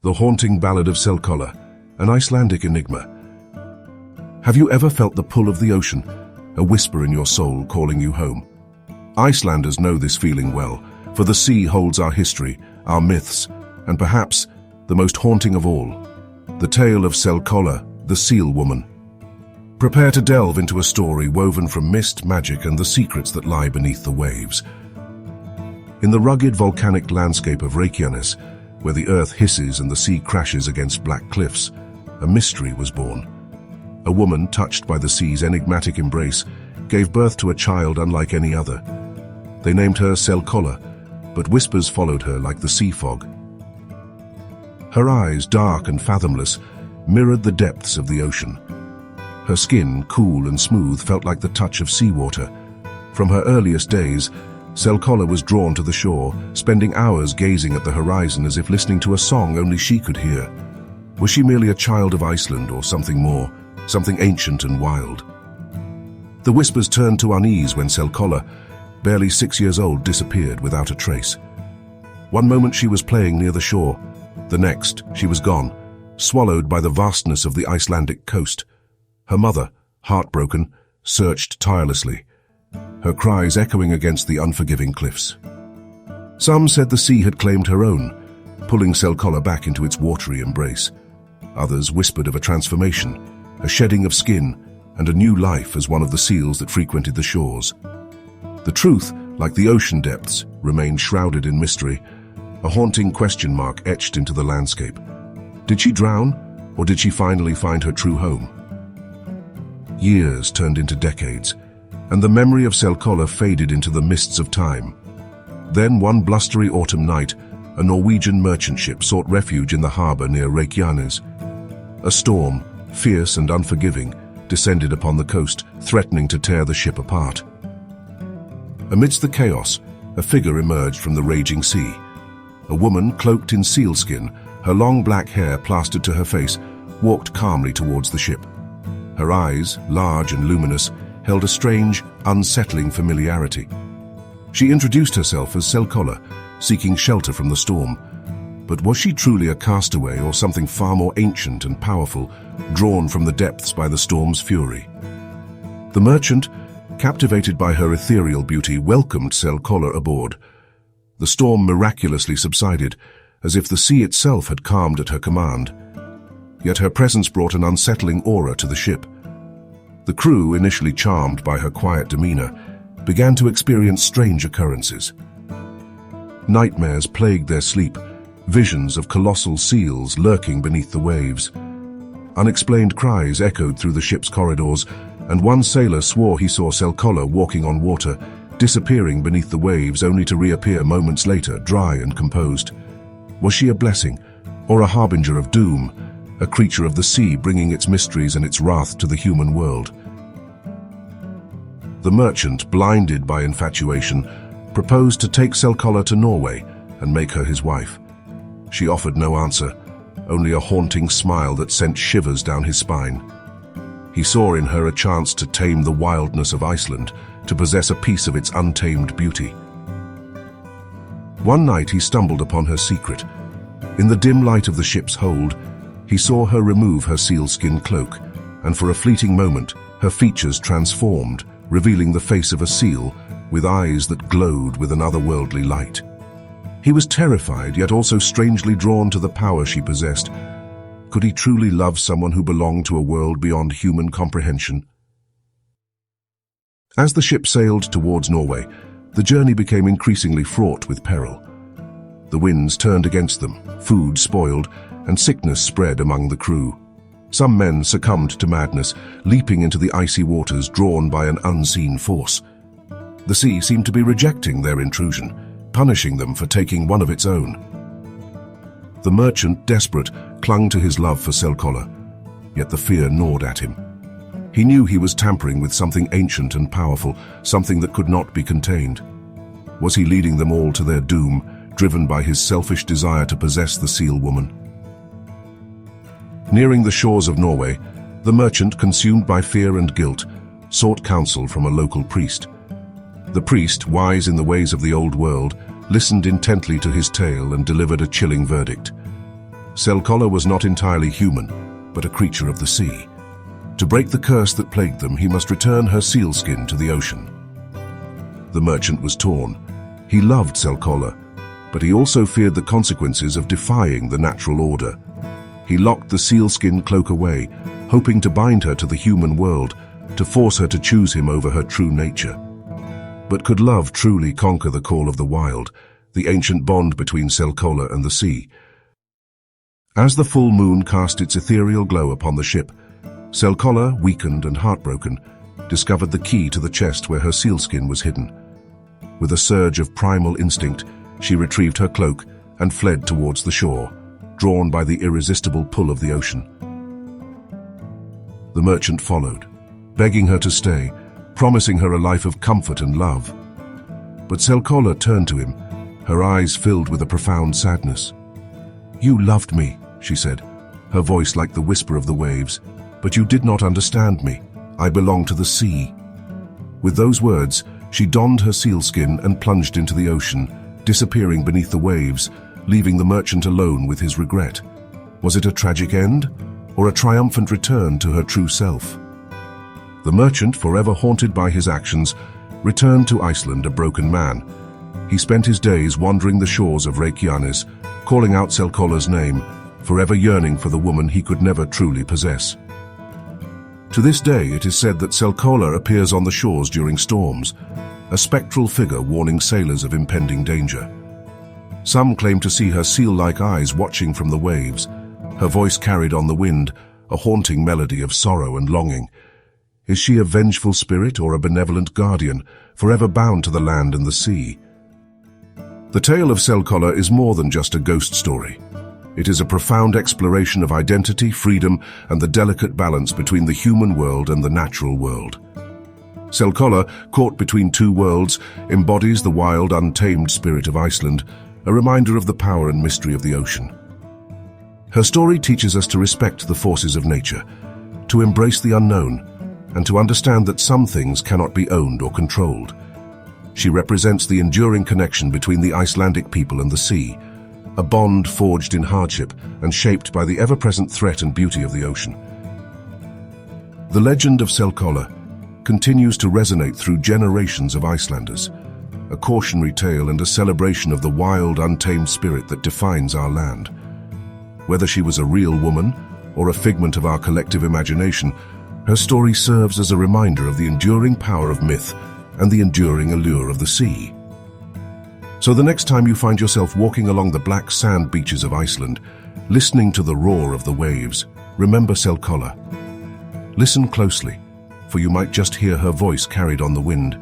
The Haunting Ballad of Selkolla, an Icelandic enigma. Have you ever felt the pull of the ocean, a whisper in your soul calling you home? Icelanders know this feeling well, for the sea holds our history, our myths, and perhaps the most haunting of all, the tale of Selkolla, the seal woman. Prepare to delve into a story woven from mist, magic, and the secrets that lie beneath the waves. In the rugged volcanic landscape of Reykjanes, where the earth hisses and the sea crashes against black cliffs, a mystery was born. A woman, touched by the sea's enigmatic embrace, gave birth to a child unlike any other. They named her Selkolla, but whispers followed her like the sea fog. Her eyes, dark and fathomless, mirrored the depths of the ocean. Her skin, cool and smooth, felt like the touch of seawater. From her earliest days, Selkolla was drawn to the shore, spending hours gazing at the horizon as if listening to a song only she could hear. Was she merely a child of Iceland or something more, something ancient and wild? The whispers turned to unease when Selkolla, barely 6 years old, disappeared without a trace. One moment she was playing near the shore, the next she was gone, swallowed by the vastness of the Icelandic coast. Her mother, heartbroken, searched tirelessly, her cries echoing against the unforgiving cliffs. Some said the sea had claimed her own, pulling Selkolla back into its watery embrace. Others whispered of a transformation, a shedding of skin, and a new life as one of the seals that frequented the shores. The truth, like the ocean depths, remained shrouded in mystery, a haunting question mark etched into the landscape. Did she drown, or did she finally find her true home? Years turned into decades, and the memory of Selkolla faded into the mists of time. Then one blustery autumn night, a Norwegian merchant ship sought refuge in the harbor near Reykjanes. A storm, fierce and unforgiving, descended upon the coast, threatening to tear the ship apart. Amidst the chaos, a figure emerged from the raging sea. A woman cloaked in sealskin, her long black hair plastered to her face, walked calmly towards the ship. Her eyes, large and luminous, held a strange, unsettling familiarity. She introduced herself as Selkolla, seeking shelter from the storm. But was she truly a castaway or something far more ancient and powerful, drawn from the depths by the storm's fury? The merchant, captivated by her ethereal beauty, welcomed Selkolla aboard. The storm miraculously subsided, as if the sea itself had calmed at her command. Yet her presence brought an unsettling aura to the ship. The crew, initially charmed by her quiet demeanor, began to experience strange occurrences. Nightmares plagued their sleep, visions of colossal seals lurking beneath the waves. Unexplained cries echoed through the ship's corridors, and one sailor swore he saw Selkolla walking on water, disappearing beneath the waves only to reappear moments later, dry and composed. Was she a blessing, or a harbinger of doom, a creature of the sea bringing its mysteries and its wrath to the human world? The merchant, blinded by infatuation, proposed to take Selkolla to Norway and make her his wife. She offered no answer, only a haunting smile that sent shivers down his spine. He saw in her a chance to tame the wildness of Iceland, to possess a piece of its untamed beauty. One night he stumbled upon her secret. In the dim light of the ship's hold, he saw her remove her sealskin cloak, and for a fleeting moment, her features transformed, revealing the face of a seal with eyes that glowed with an otherworldly light. He was terrified, yet also strangely drawn to the power she possessed. Could he truly love someone who belonged to a world beyond human comprehension? As the ship sailed towards Norway, the journey became increasingly fraught with peril. The winds turned against them, food spoiled, and sickness spread among the crew. Some men succumbed to madness, leaping into the icy waters drawn by an unseen force. The sea seemed to be rejecting their intrusion, punishing them for taking one of its own. The merchant, desperate, clung to his love for Selkolla, yet the fear gnawed at him. He knew he was tampering with something ancient and powerful, something that could not be contained. Was he leading them all to their doom, driven by his selfish desire to possess the seal woman? Nearing the shores of Norway, the merchant, consumed by fear and guilt, sought counsel from a local priest. The priest, wise in the ways of the old world, listened intently to his tale and delivered a chilling verdict. Selkolla was not entirely human, but a creature of the sea. To break the curse that plagued them, he must return her sealskin to the ocean. The merchant was torn. He loved Selkolla, but he also feared the consequences of defying the natural order. He locked the sealskin cloak away, hoping to bind her to the human world, to force her to choose him over her true nature. But could love truly conquer the call of the wild, the ancient bond between Selkolla and the sea? As the full moon cast its ethereal glow upon the ship, Selkolla, weakened and heartbroken, discovered the key to the chest where her sealskin was hidden. With a surge of primal instinct, she retrieved her cloak and fled towards the shore, drawn by the irresistible pull of the ocean. The merchant followed, begging her to stay, promising her a life of comfort and love. But Selkolla turned to him, her eyes filled with a profound sadness. "You loved me," she said, her voice like the whisper of the waves, "but you did not understand me. I belong to the sea." With those words, she donned her sealskin and plunged into the ocean, disappearing beneath the waves, leaving the merchant alone with his regret. Was it a tragic end, or a triumphant return to her true self? The merchant, forever haunted by his actions, returned to Iceland a broken man. He spent his days wandering the shores of Reykjanes, calling out Selkolla's name, forever yearning for the woman he could never truly possess. To this day, it is said that Selkolla appears on the shores during storms, a spectral figure warning sailors of impending danger. Some claim to see her seal-like eyes watching from the waves, her voice carried on the wind, a haunting melody of sorrow and longing. Is she a vengeful spirit or a benevolent guardian, forever bound to the land and the sea? The tale of Selkolla is more than just a ghost story. It is a profound exploration of identity, freedom, and the delicate balance between the human world and the natural world. Selkolla, caught between two worlds, embodies the wild, untamed spirit of Iceland, a reminder of the power and mystery of the ocean. Her story teaches us to respect the forces of nature, to embrace the unknown, and to understand that some things cannot be owned or controlled. She represents the enduring connection between the Icelandic people and the sea, a bond forged in hardship and shaped by the ever-present threat and beauty of the ocean. The legend of Selkolla continues to resonate through generations of Icelanders, a cautionary tale and a celebration of the wild, untamed spirit that defines our land. Whether she was a real woman or a figment of our collective imagination, her story serves as a reminder of the enduring power of myth and the enduring allure of the sea. So the next time you find yourself walking along the black sand beaches of Iceland, listening to the roar of the waves, remember Selkolla. Listen closely, for you might just hear her voice carried on the wind,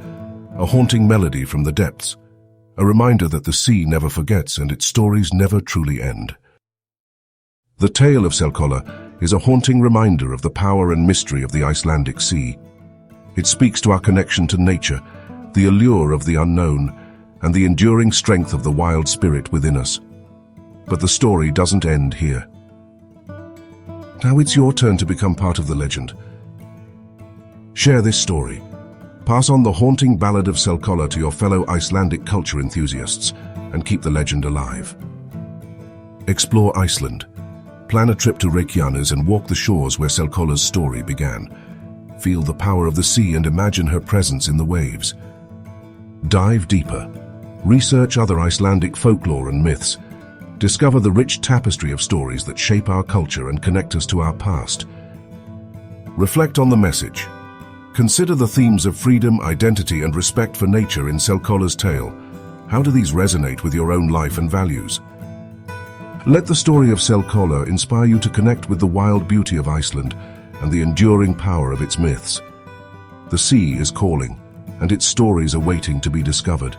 a haunting melody from the depths, a reminder that the sea never forgets and its stories never truly end. The tale of Selkolla is a haunting reminder of the power and mystery of the Icelandic sea. It speaks to our connection to nature, the allure of the unknown, and the enduring strength of the wild spirit within us. But the story doesn't end here. Now it's your turn to become part of the legend. Share this story. Pass on the haunting ballad of Selkolla to your fellow Icelandic culture enthusiasts and keep the legend alive. Explore Iceland. Plan a trip to Reykjanes and walk the shores where Selkolla's story began. Feel the power of the sea and imagine her presence in the waves. Dive deeper. Research other Icelandic folklore and myths. Discover the rich tapestry of stories that shape our culture and connect us to our past. Reflect on the message. Consider the themes of freedom, identity, and respect for nature in Selkolla's tale. How do these resonate with your own life and values? Let the story of Selkolla inspire you to connect with the wild beauty of Iceland and the enduring power of its myths. The sea is calling, and its stories are waiting to be discovered.